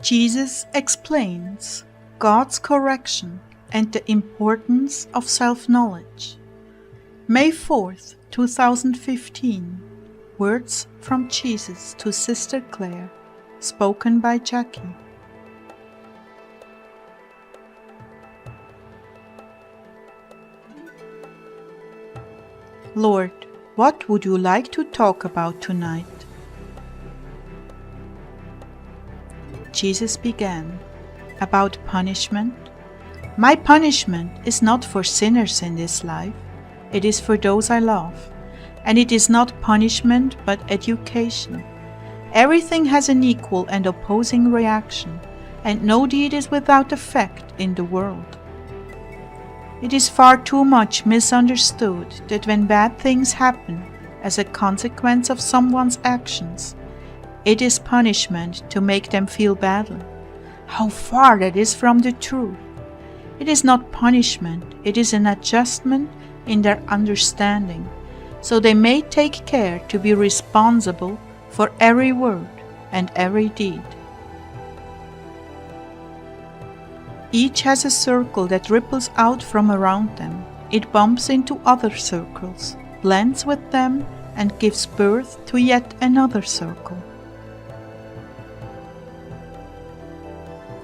Jesus explains God's correction and the importance of self-knowledge. May 4th, 2015. Words from Jesus to Sister Clare, spoken by Jackie. Lord, what would you like to talk about tonight? Jesus began, about punishment. My punishment is not for sinners in this life, it is for those I love. And it is not punishment but education. Everything has an equal and opposing reaction, and no deed is without effect in the world. It is far too much misunderstood that when bad things happen as a consequence of someone's actions, it is punishment to make them feel badly. How far that is from the truth! It is not punishment, it is an adjustment in their understanding, so they may take care to be responsible for every word and every deed. Each has a circle that ripples out from around them. It bumps into other circles, blends with them, and gives birth to yet another circle.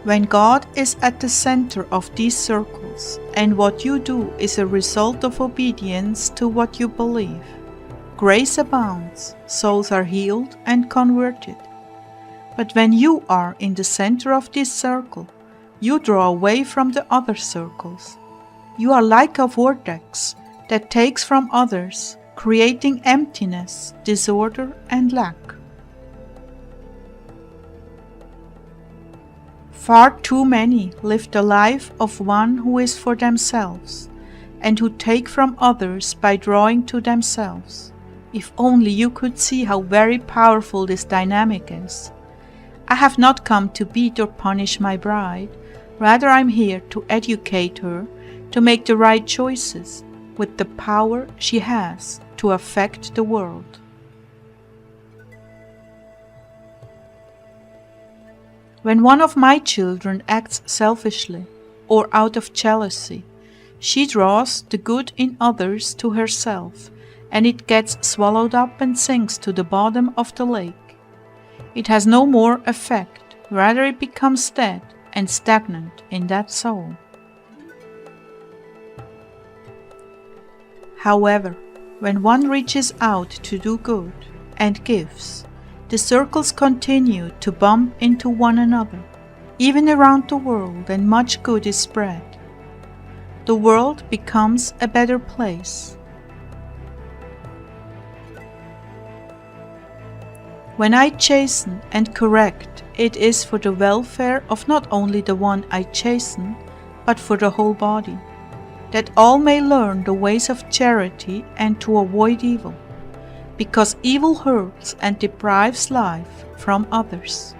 When God is at the center of these circles, and what you do is a result of obedience to what you believe, grace abounds, souls are healed and converted. But when you are in the center of this circle, you draw away from the other circles. You are like a vortex that takes from others, creating emptiness, disorder, and lack. Far too many live the life of one who is for themselves, and who take from others by drawing to themselves. If only you could see how very powerful this dynamic is. I have not come to beat or punish my bride. Rather, I'm here to educate her to make the right choices with the power she has to affect the world. When one of my children acts selfishly or out of jealousy, she draws the good in others to herself, and it gets swallowed up and sinks to the bottom of the lake. It has no more effect, rather it becomes dead and stagnant in that soul. However, when one reaches out to do good and gives, the circles continue to bump into one another, even around the world, and much good is spread. The world becomes a better place. When I chasten and correct, it is for the welfare of not only the one I chasten, but for the whole body, that all may learn the ways of charity and to avoid evil, because evil hurts and deprives life from others.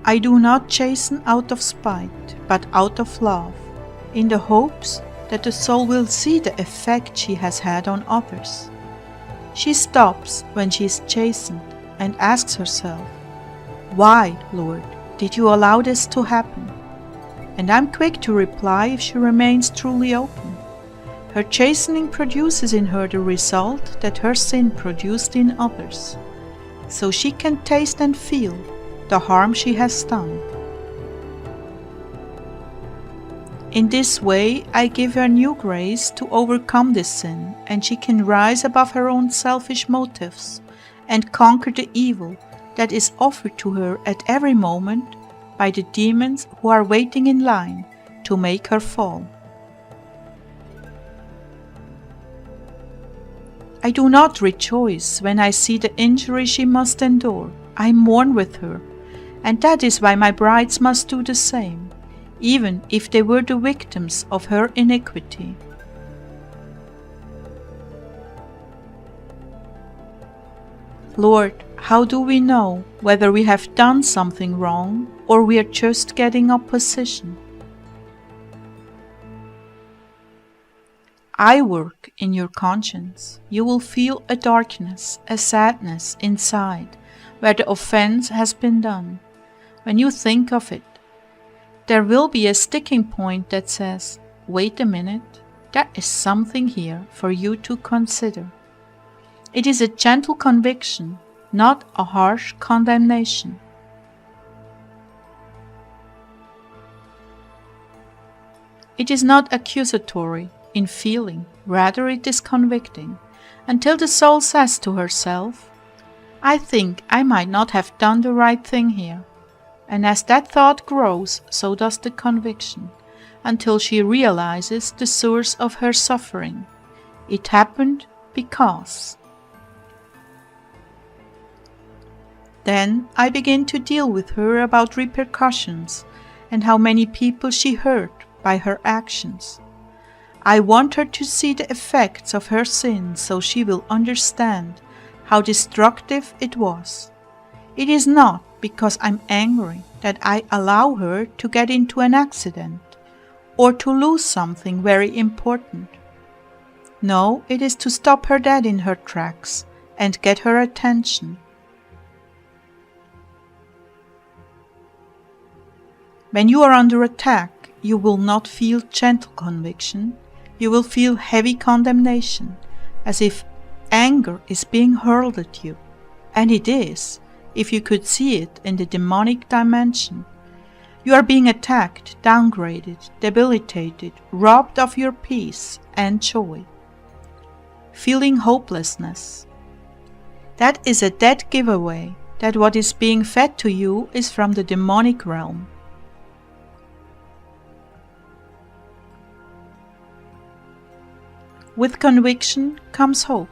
I do not chasten out of spite, but out of love, in the hopes that the soul will see the effect she has had on others. She stops when she is chastened and asks herself, "Why, Lord, did you allow this to happen?" And I'm quick to reply if she remains truly open. Her chastening produces in her the result that her sin produced in others, so she can taste and feel the harm she has done. In this way, I give her new grace to overcome this sin, and she can rise above her own selfish motives and conquer the evil that is offered to her at every moment by the demons who are waiting in line to make her fall. I do not rejoice when I see the injury she must endure. I mourn with her, and that is why my brides must do the same, even if they were the victims of her iniquity. Lord, how do we know whether we have done something wrong or we are just getting opposition? I work in your conscience. You will feel a darkness, a sadness inside where the offense has been done. When you think of it, there will be a sticking point that says, wait a minute, there is something here for you to consider. It is a gentle conviction, not a harsh condemnation. It is not accusatory in feeling, rather it is convicting, until the soul says to herself, I think I might not have done the right thing here. And as that thought grows, so does the conviction, until she realizes the source of her suffering. It happened because. Then I begin to deal with her about repercussions and how many people she hurt by her actions. I want her to see the effects of her sin so she will understand how destructive it was. It is not because I'm angry that I allow her to get into an accident or to lose something very important. No, it is to stop her dead in her tracks and get her attention. When you are under attack, you will not feel gentle conviction, you will feel heavy condemnation, as if anger is being hurled at you. And it is, if you could see it in the demonic dimension. You are being attacked, downgraded, debilitated, robbed of your peace and joy. Feeling hopelessness. That is a dead giveaway that what is being fed to you is from the demonic realm. With conviction comes hope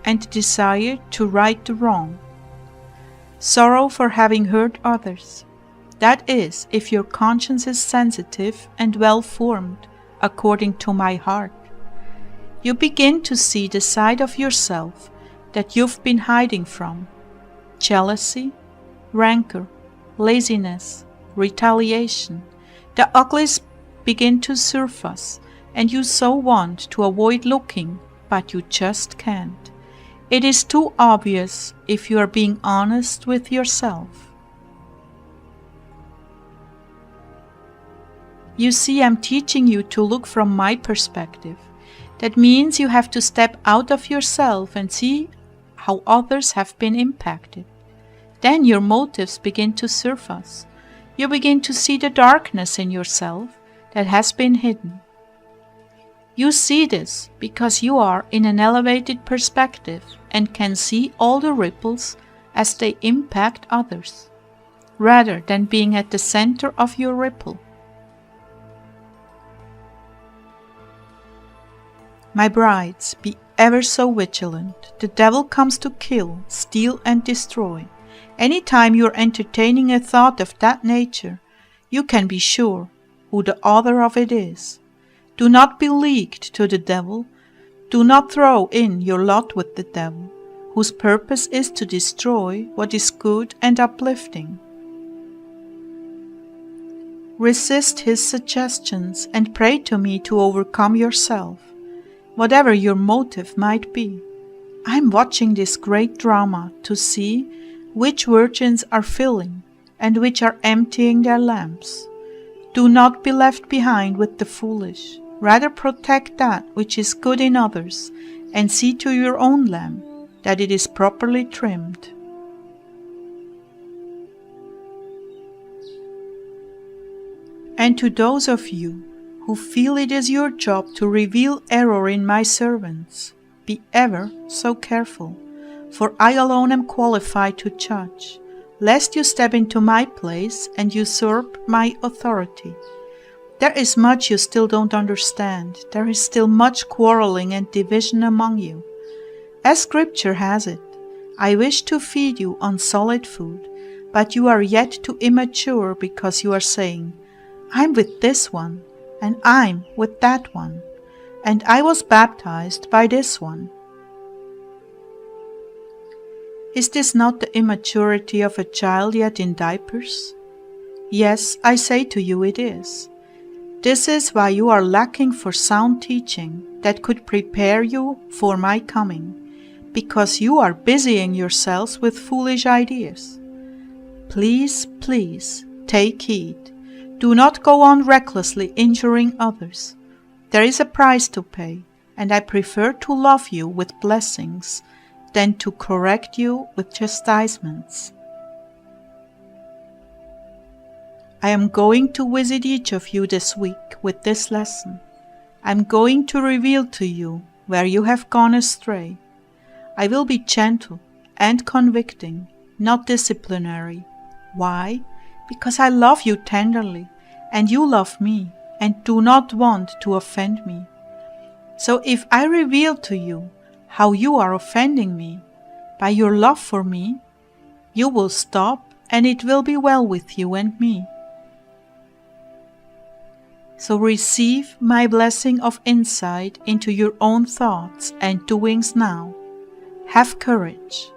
and the desire to right the wrong. Sorrow for having hurt others. That is, if your conscience is sensitive and well formed, according to my heart. You begin to see the side of yourself that you've been hiding from. Jealousy, rancor, laziness, retaliation. The uglies begin to surface, and you so want to avoid looking, but you just can't. It is too obvious if you are being honest with yourself. You see, I'm teaching you to look from my perspective. That means you have to step out of yourself and see how others have been impacted. Then your motives begin to surface. You begin to see the darkness in yourself that has been hidden. You see this because you are in an elevated perspective and can see all the ripples as they impact others, rather than being at the center of your ripple. My brides, be ever so vigilant. The devil comes to kill, steal, and destroy. Any time you are entertaining a thought of that nature, you can be sure who the author of it is. Do not be leagued to the devil. Do not throw in your lot with the devil, whose purpose is to destroy what is good and uplifting. Resist his suggestions and pray to me to overcome yourself, whatever your motive might be. I'm watching this great drama to see which virgins are filling and which are emptying their lamps. Do not be left behind with the foolish. Rather protect that which is good in others, and see to your own lamp that it is properly trimmed. And to those of you who feel it is your job to reveal error in my servants, be ever so careful, for I alone am qualified to judge, lest you step into my place and usurp my authority. There is much you still don't understand. There is still much quarreling and division among you. As Scripture has it, I wish to feed you on solid food, but you are yet too immature because you are saying, I'm with this one, and I'm with that one, and I was baptized by this one. Is this not the immaturity of a child yet in diapers? Yes, I say to you it is. This is why you are lacking for sound teaching that could prepare you for my coming, because you are busying yourselves with foolish ideas. Please, please, take heed. Do not go on recklessly injuring others. There is a price to pay, and I prefer to love you with blessings than to correct you with chastisements. I am going to visit each of you this week with this lesson. I am going to reveal to you where you have gone astray. I will be gentle and convicting, not disciplinary. Why? Because I love you tenderly, and you love me, and do not want to offend me. So if I reveal to you how you are offending me by your love for me, you will stop, and it will be well with you and me. So receive my blessing of insight into your own thoughts and doings now. Have courage.